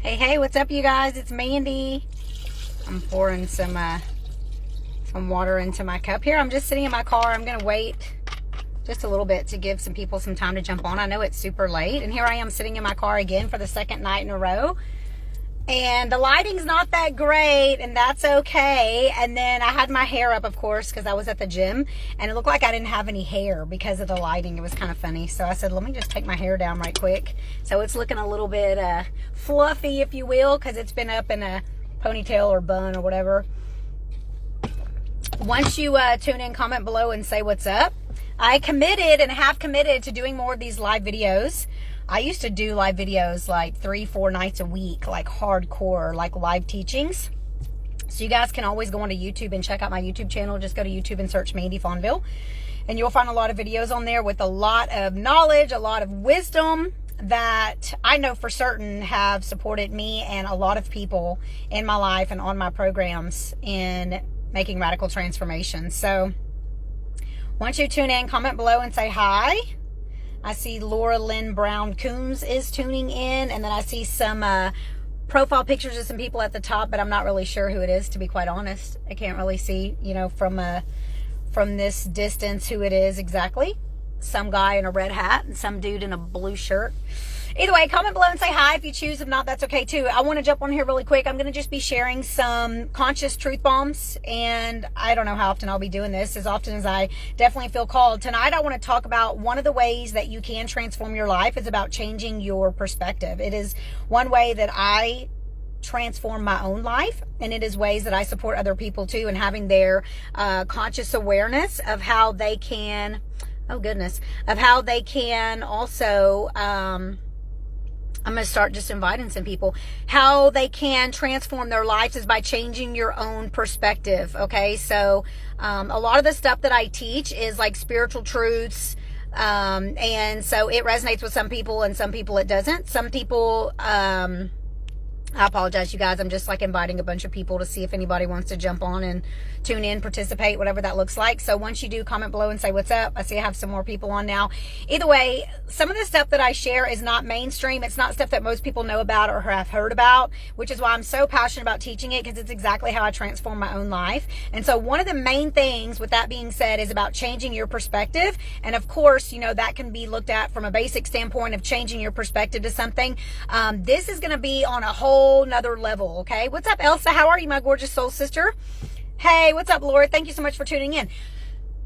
Hey, what's up, you guys? It's Mandy. I'm pouring some water into my cup here. I'm just sitting in my car. I'm going to wait just a little bit to give some people some time to jump on. I know it's super late, and here I am sitting in my car again for the second night in a row. And the lighting's not that great, and that's okay. And then I had my hair up, of course, because I was at the gym, and it looked like I didn't have any hair because of the lighting. It was kind of funny. So I said, let me just take my hair down right quick. So it's looking a little bit fluffy, if you will, because it's been up in a ponytail or bun or whatever. Once you tune in, comment below and say what's up. I committed and have committed to doing more of these live videos. I used to do live videos like 3-4 nights a week, like hardcore, like live teachings. So you guys can always go onto YouTube and check out my YouTube channel. Just go to YouTube and search Mandy Fonville, and you'll find a lot of videos on there with a lot of knowledge, a lot of wisdom that I know for certain have supported me and a lot of people in my life and on my programs in making radical transformations. So once you tune in, comment below and say hi. I see Laura Lynn Brown Coombs is tuning in, and then I see some profile pictures of some people at the top, but I'm not really sure who it is, to be quite honest. I can't really see, from this distance who it is exactly. Some guy in a red hat and some dude in a blue shirt. Either way, comment below and say hi if you choose. If not, that's okay too. I want to jump on here really quick. I'm going to just be sharing some conscious truth bombs, and I don't know how often I'll be doing this, as often as I definitely feel called. Tonight, I want to talk about one of the ways that you can transform your life is about changing your perspective. It is one way that I transform my own life, and it is ways that I support other people too, and having their conscious awareness of how they can, of how they can also, I'm going to start just inviting some people. How they can transform their lives is by changing your own perspective. Okay. So, a lot of the stuff that I teach is like spiritual truths. And so it resonates with some people and some people it doesn't. Some people, I apologize, you guys. I'm just like inviting a bunch of people to see if anybody wants to jump on and tune in, participate, whatever that looks like. So once you do, comment below and say what's up. I see I have some more people on now. Either way, some of the stuff that I share is not mainstream. It's not stuff that most people know about or have heard about, which is why I'm so passionate about teaching it, because it's exactly how I transform my own life. And so one of the main things, with that being said, is about changing your perspective. And of course, that can be looked at from a basic standpoint of changing your perspective to something. This is going to be on a whole nother level. Okay. What's up, Elsa? How are you, my gorgeous soul sister? Hey, what's up, Laura? Thank you so much for tuning in.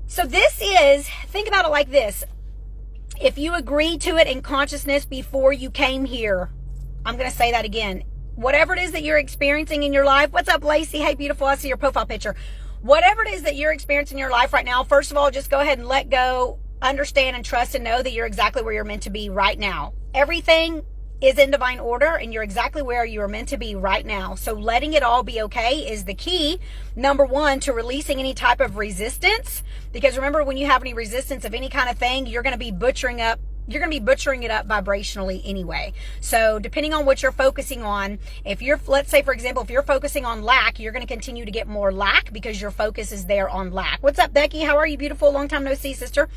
So think about it like this. If you agreed to it in consciousness before you came here, I'm going to say that again. Whatever it is that you're experiencing in your life. What's up, Lacey? Hey, beautiful. I see your profile picture. Whatever it is that you're experiencing in your life right now, first of all, just go ahead and let go, understand and trust and know that you're exactly where you're meant to be right now. Everything is in divine order, and you're exactly where you are meant to be right now. So letting it all be okay is the key, number one, to releasing any type of resistance. Because remember, when you have any resistance of any kind of thing, you're going to be butchering it up vibrationally anyway. So depending on what you're focusing on, let's say, for example, if you're focusing on lack, you're going to continue to get more lack because your focus is there on lack. What's up, Becky? How are you, beautiful? Long time no see, sister.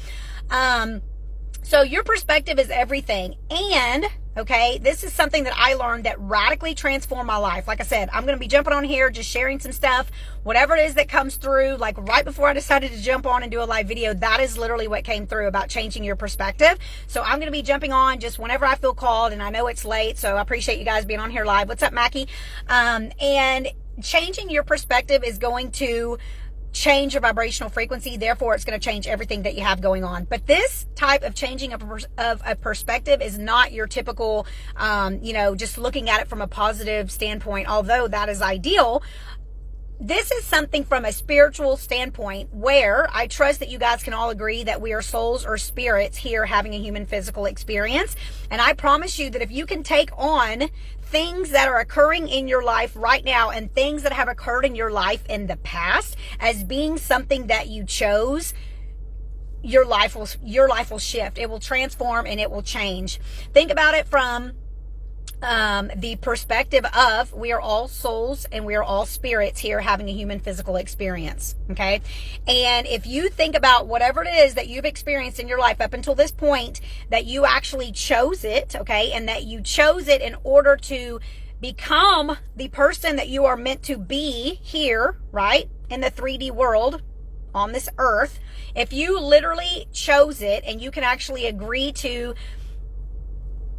So your perspective is everything. And, okay, this is something that I learned that radically transformed my life. Like I said, I'm going to be jumping on here, just sharing some stuff, whatever it is that comes through. Like right before I decided to jump on and do a live video, that is literally what came through about changing your perspective. So I'm going to be jumping on just whenever I feel called, and I know it's late, so I appreciate you guys being on here live. What's up, Mackie? And changing your perspective is going to change your vibrational frequency. Therefore, it's going to change everything that you have going on. But this type of changing of a perspective is not your typical, just looking at it from a positive standpoint, although that is ideal. This is something from a spiritual standpoint where I trust that you guys can all agree that we are souls or spirits here having a human physical experience. And I promise you that if you can take on things that are occurring in your life right now and things that have occurred in your life in the past as being something that you chose, your life will shift. It will transform and it will change. Think about it from the perspective of we are all souls and we are all spirits here having a human physical experience. Okay. And if you think about whatever it is that you've experienced in your life up until this point, that you actually chose it. Okay. And that you chose it in order to become the person that you are meant to be here, right? In the 3D world on this earth, if you literally chose it and you can actually agree to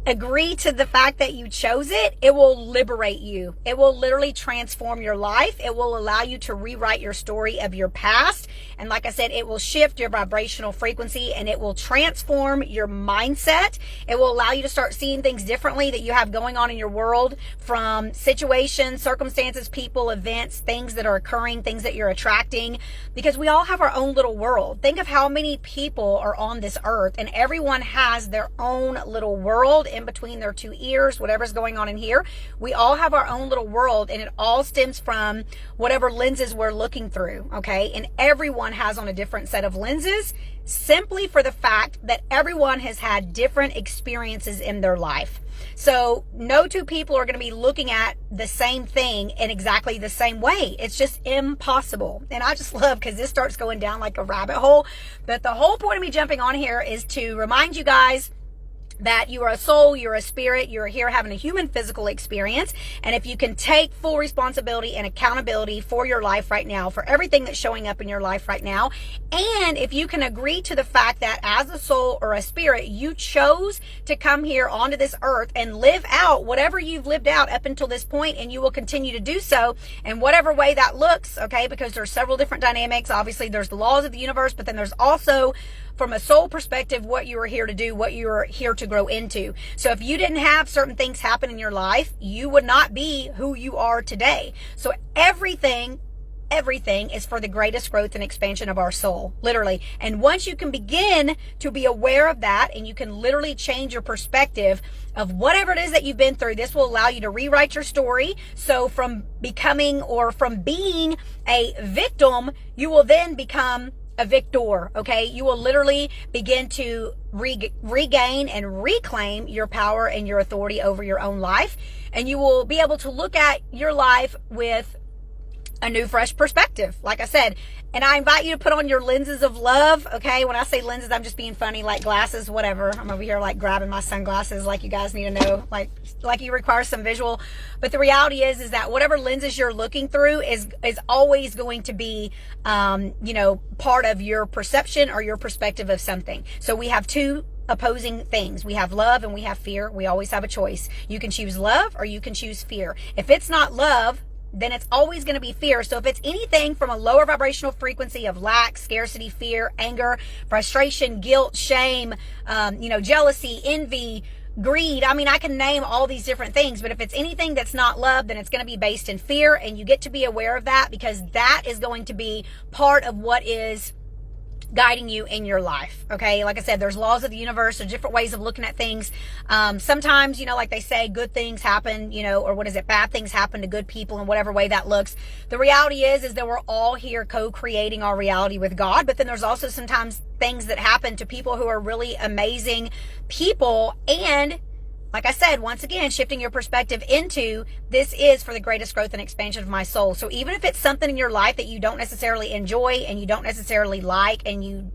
the fact that you chose it, it will liberate you. It will literally transform your life. It will allow you to rewrite your story of your past. And like I said, it will shift your vibrational frequency and it will transform your mindset. It will allow you to start seeing things differently that you have going on in your world, from situations, circumstances, people, events, things that are occurring, things that you're attracting, because we all have our own little world. Think of how many people are on this earth, and everyone has their own little world in between their two ears, whatever's going on in here. We all have our own little world, and it all stems from whatever lenses we're looking through, okay? And everyone has on a different set of lenses, simply for the fact that everyone has had different experiences in their life. So no two people are going to be looking at the same thing in exactly the same way. It's just impossible. And I just love, because this starts going down like a rabbit hole. But the whole point of me jumping on here is to remind you guys that you are a soul, you're a spirit, you're here having a human physical experience. And if you can take full responsibility and accountability for your life right now, for everything that's showing up in your life right now, and if you can agree to the fact that as a soul or a spirit, you chose to come here onto this earth and live out whatever you've lived out up until this point, and you will continue to do so in whatever way that looks, okay? Because there's several different dynamics. Obviously, there's the laws of the universe, but then there's also, from a soul perspective, what you are here to do, what you are here to grow into. So if you didn't have certain things happen in your life, you would not be who you are today. So everything is for the greatest growth and expansion of our soul, literally. And once you can begin to be aware of that, and you can literally change your perspective of whatever it is that you've been through, this will allow you to rewrite your story. So from becoming, or from being a victim, you will then become a victor, okay? You will literally begin to regain and reclaim your power and your authority over your own life. And you will be able to look at your life with a new, fresh perspective, like I said. And I invite you to put on your lenses of love, okay? When I say lenses, I'm just being funny, like glasses, whatever. I'm over here like grabbing my sunglasses, like you guys need to know, like you require some visual. But the reality is that whatever lenses you're looking through is always going to be, part of your perception or your perspective of something. So we have two opposing things. We have love and we have fear. We always have a choice. You can choose love or you can choose fear. If it's not love, then it's always going to be fear. So if it's anything from a lower vibrational frequency of lack, scarcity, fear, anger, frustration, guilt, shame, jealousy, envy, greed, I mean, I can name all these different things, but if it's anything that's not love, then it's going to be based in fear. And you get to be aware of that, because that is going to be part of what is guiding you in your life, okay? Like I said, there's laws of the universe, there's different ways of looking at things. Sometimes, like they say, good things happen, or bad things happen to good people in whatever way that looks. The reality is that we're all here co-creating our reality with God, but then there's also sometimes things that happen to people who are really amazing people. And like I said, once again, shifting your perspective into, this is for the greatest growth and expansion of my soul. So even if it's something in your life that you don't necessarily enjoy and you don't necessarily like, and you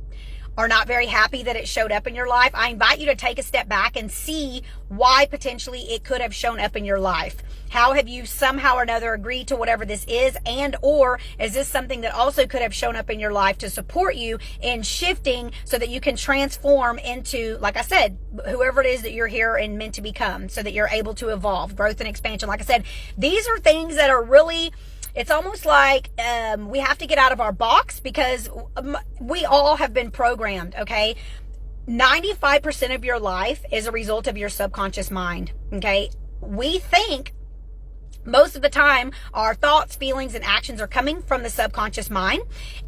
are not very happy that it showed up in your life, I invite you to take a step back and see why potentially it could have shown up in your life. How have you somehow or another agreed to whatever this is? And or is this something that also could have shown up in your life to support you in shifting so that you can transform into, like I said, whoever it is that you're here and meant to become, so that you're able to evolve, growth and expansion. Like I said, these are things that are really, it's almost like we have to get out of our box, because we all have been programmed, okay? 95% of your life is a result of your subconscious mind, okay? We think most of the time our thoughts, feelings, and actions are coming from the subconscious mind.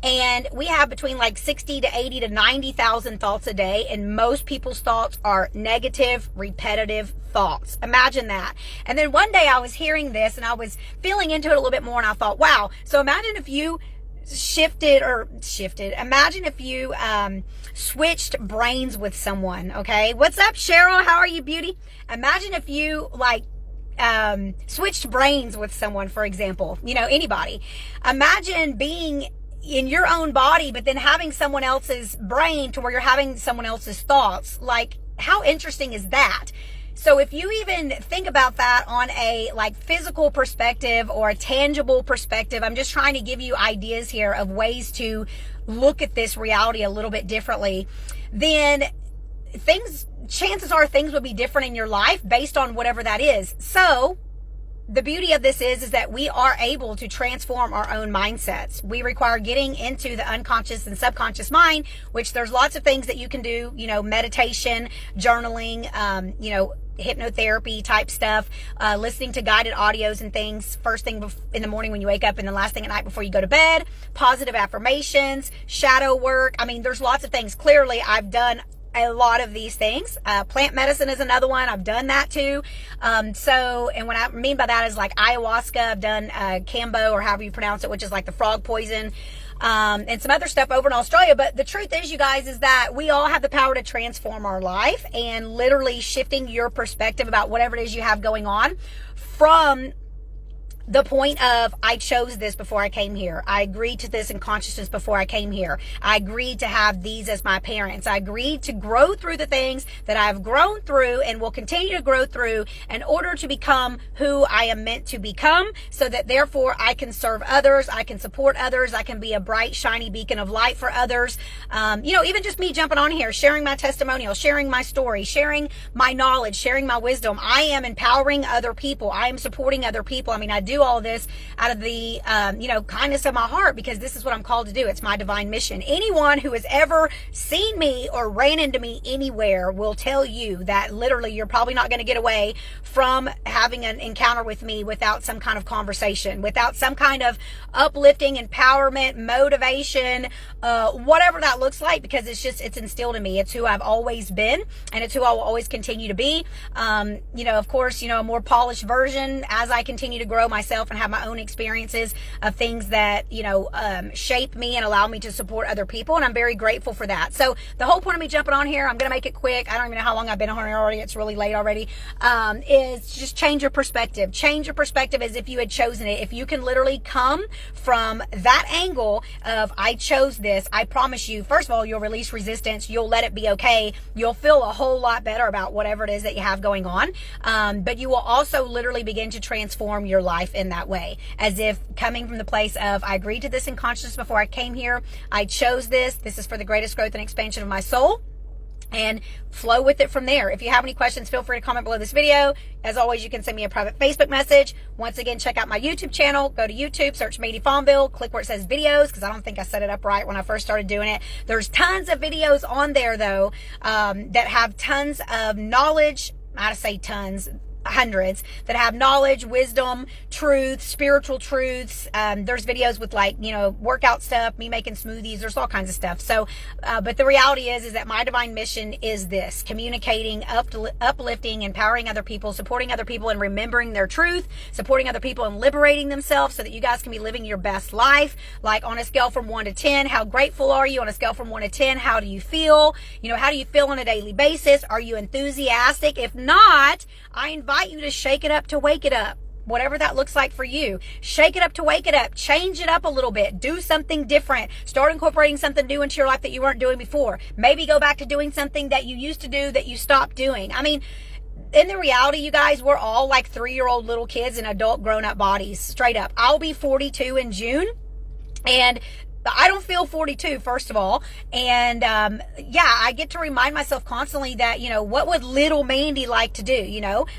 And we have between like 60 to 80 to 90,000 thoughts a day. And most people's thoughts are negative, repetitive thoughts. Imagine that. And then one day I was hearing this and I was feeling into it a little bit more, and I thought, wow. So imagine if you imagine if you switched brains with someone, okay? What's up, Cheryl? How are you, beauty? Imagine if you switched brains with someone, for example, anybody. Imagine being in your own body, but then having someone else's brain to where you're having someone else's thoughts. Like, how interesting is that? So if you even think about that on a like physical perspective or a tangible perspective, I'm just trying to give you ideas here of ways to look at this reality a little bit differently, then chances are things will be different in your life based on whatever that is. So the beauty of this is that we are able to transform our own mindsets. We require getting into the unconscious and subconscious mind, which there's lots of things that you can do, meditation, journaling, hypnotherapy type stuff, listening to guided audios and things first thing in the morning when you wake up and the last thing at night before you go to bed, positive affirmations, shadow work. I mean, there's lots of things. Clearly, I've done a lot of these things. Plant medicine is another one. I've done that too. And what I mean by that is like ayahuasca. I've done Kambo, or however you pronounce it, which is like the frog poison, and some other stuff over in Australia. But the truth is, you guys, is that we all have the power to transform our life, and literally shifting your perspective about whatever it is you have going on from the point of, I chose this before I came here. I agreed to this in consciousness before I came here. I agreed to have these as my parents. I agreed to grow through the things that I've grown through and will continue to grow through in order to become who I am meant to become, so that therefore I can serve others, I can support others, I can be a bright, shiny beacon of light for others. Even just me jumping on here, sharing my testimonial, sharing my story, sharing my knowledge, sharing my wisdom. I am empowering other people. I am supporting other people. I mean, I do all this out of the kindness of my heart, because this is what I'm called to do. It's my divine mission. Anyone who has ever seen me or ran into me anywhere will tell you that literally you're probably not going to get away from having an encounter with me without some kind of conversation, without some kind of uplifting, empowerment, motivation, whatever that looks like, because it's instilled in me. It's who I've always been, and it's who I will always continue to be. Of course, a more polished version as I continue to grow myself and have my own experiences of things that, shape me and allow me to support other people. And I'm very grateful for that. So the whole point of me jumping on here, I'm going to make it quick. I don't even know how long I've been on here already. It's really late already. Is just change your perspective. Change your perspective as if you had chosen it. If you can literally come from that angle of, I chose this, I promise you, first of all, you'll release resistance. You'll let it be okay. You'll feel a whole lot better about whatever it is that you have going on. But you will also literally begin to transform your life in that way, as if coming from the place of, I agreed to this in consciousness before I came here. I chose this. This is for the greatest growth and expansion of my soul, and flow with it from there. If you have any questions, feel free to comment below this video. As always, you can send me a private Facebook message. Once again, check out my YouTube channel. Go to YouTube, search Mady Fonville, click where it says videos, because I don't think I set it up right when I first started doing it. There's tons of videos on there though, that have tons of knowledge. I'd say tons, hundreds, that have knowledge, wisdom, truth, spiritual truths. There's videos with workout stuff, me making smoothies. There's all kinds of stuff. So, but the reality is that my divine mission is this: communicating, uplifting, empowering other people, supporting other people, and remembering their truth, supporting other people and liberating themselves, so that you guys can be living your best life. Like, on a scale from 1 to 10, how grateful are you? On a scale from 1 to 10, how do you feel? How do you feel on a daily basis? Are you enthusiastic? If not, I invite you to shake it up to wake it up. Whatever that looks like for you. Shake it up to wake it up. Change it up a little bit. Do something different. Start incorporating something new into your life that you weren't doing before. Maybe go back to doing something that you used to do that you stopped doing. I mean, in the reality, you guys, we're all like 3-year-old little kids in adult grown-up bodies. Straight up. I'll be 42 in June, and I don't feel 42, first of all. And, I get to remind myself constantly that, what would little Mandy like to do?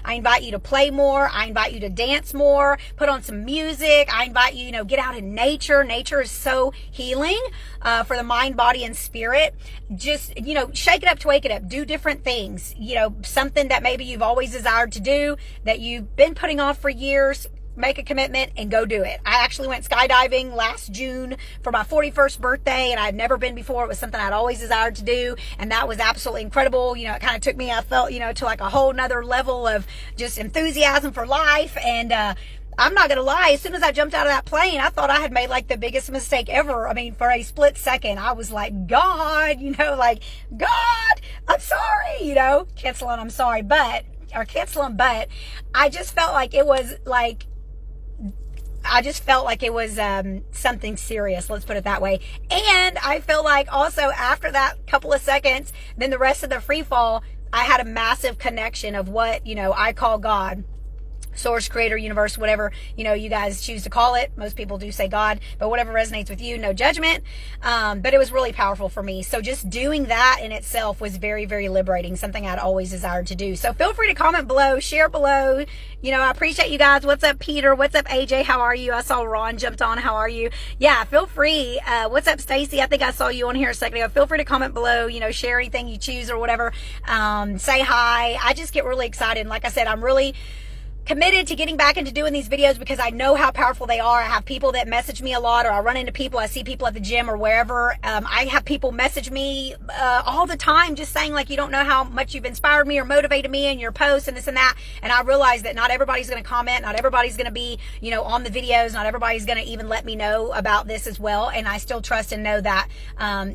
I invite you to play more. I invite you to dance more, put on some music. I invite you, get out in nature. Nature is so healing, for the mind, body, and spirit. Just, shake it up to wake it up. Do different things, something that maybe you've always desired to do, that you've been putting off for years. Make a commitment and go do it. I actually went skydiving last June for my 41st birthday, and I'd never been before. It was something I'd always desired to do, and that was absolutely incredible. It kind of took me, I felt, to like a whole nother level of just enthusiasm for life. And I'm not gonna lie, as soon as I jumped out of that plane, I thought I had made like the biggest mistake ever. I mean, for a split second, I was like, God, God, I'm sorry, canceling, I'm sorry, but I just felt like it was something serious, let's put it that way. And I feel like also after that couple of seconds, then the rest of the free fall, I had a massive connection of what, you know, I call God. Source, creator, universe, whatever, you know, you guys choose to call it. Most people do say God, but whatever resonates with you, no judgment. But it was really powerful for me. So just doing that in itself was very, very liberating, something I'd always desired to do. So feel free to comment below, share below. You know, I appreciate you guys. What's up, Peter? What's up, AJ? How are you? I saw Ron jumped on. How are you? Yeah, feel free. What's up, Stacy? I think I saw you on here a second ago. Feel free to comment below, you know, share anything you choose or whatever. Say hi. I just get really excited. And like I said, I'm really committed to getting back into doing these videos because I know how powerful they are. I have people that message me a lot, or I run into people, I see people at the gym or wherever. I have people message me all the time just saying, like, you don't know how much you've inspired me or motivated me in your posts and this and that. And I realize that not everybody's going to comment, not everybody's going to be, you know, on the videos, not everybody's going to even let me know about this as well. And I still trust and know that,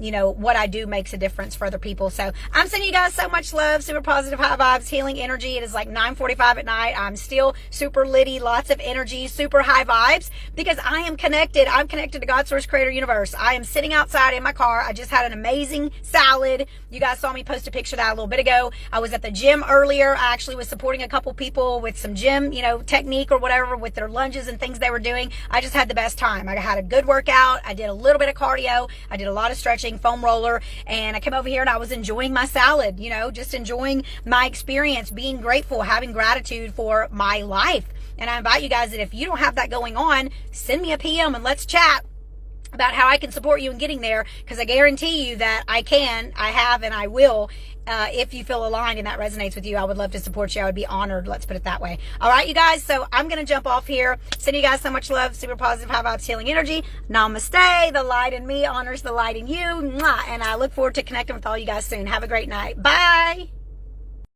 you know, what I do makes a difference for other people. So I'm sending you guys so much love, super positive, high vibes, healing energy. It is like 9:45 at night. I'm still super litty, lots of energy, super high vibes, because I am connected. I'm connected to God, Source, Creator, Universe. I am sitting outside in my car. I just had an amazing salad. You guys saw me post a picture of that a little bit ago. I was at the gym earlier. I actually was supporting a couple people with some gym, you know, technique or whatever with their lunges and things they were doing. I just had the best time. I had a good workout. I did a little bit of cardio. I did a lot of stretching, foam roller, and I came over here and I was enjoying my salad, you know, just enjoying my experience, being grateful, having gratitude for my life. And I invite you guys that if you don't have that going on, send me a PM and let's chat about how I can support you in getting there, because I guarantee you that I can, I have, and I will. If you feel aligned and that resonates with you, I would love to support you. I would be honored. Let's put it that way. All right, you guys. So I'm going to jump off here. Send you guys so much love, super positive, high vibes, healing energy. Namaste. The light in me honors the light in you. Mwah. And I look forward to connecting with all you guys soon. Have a great night. Bye.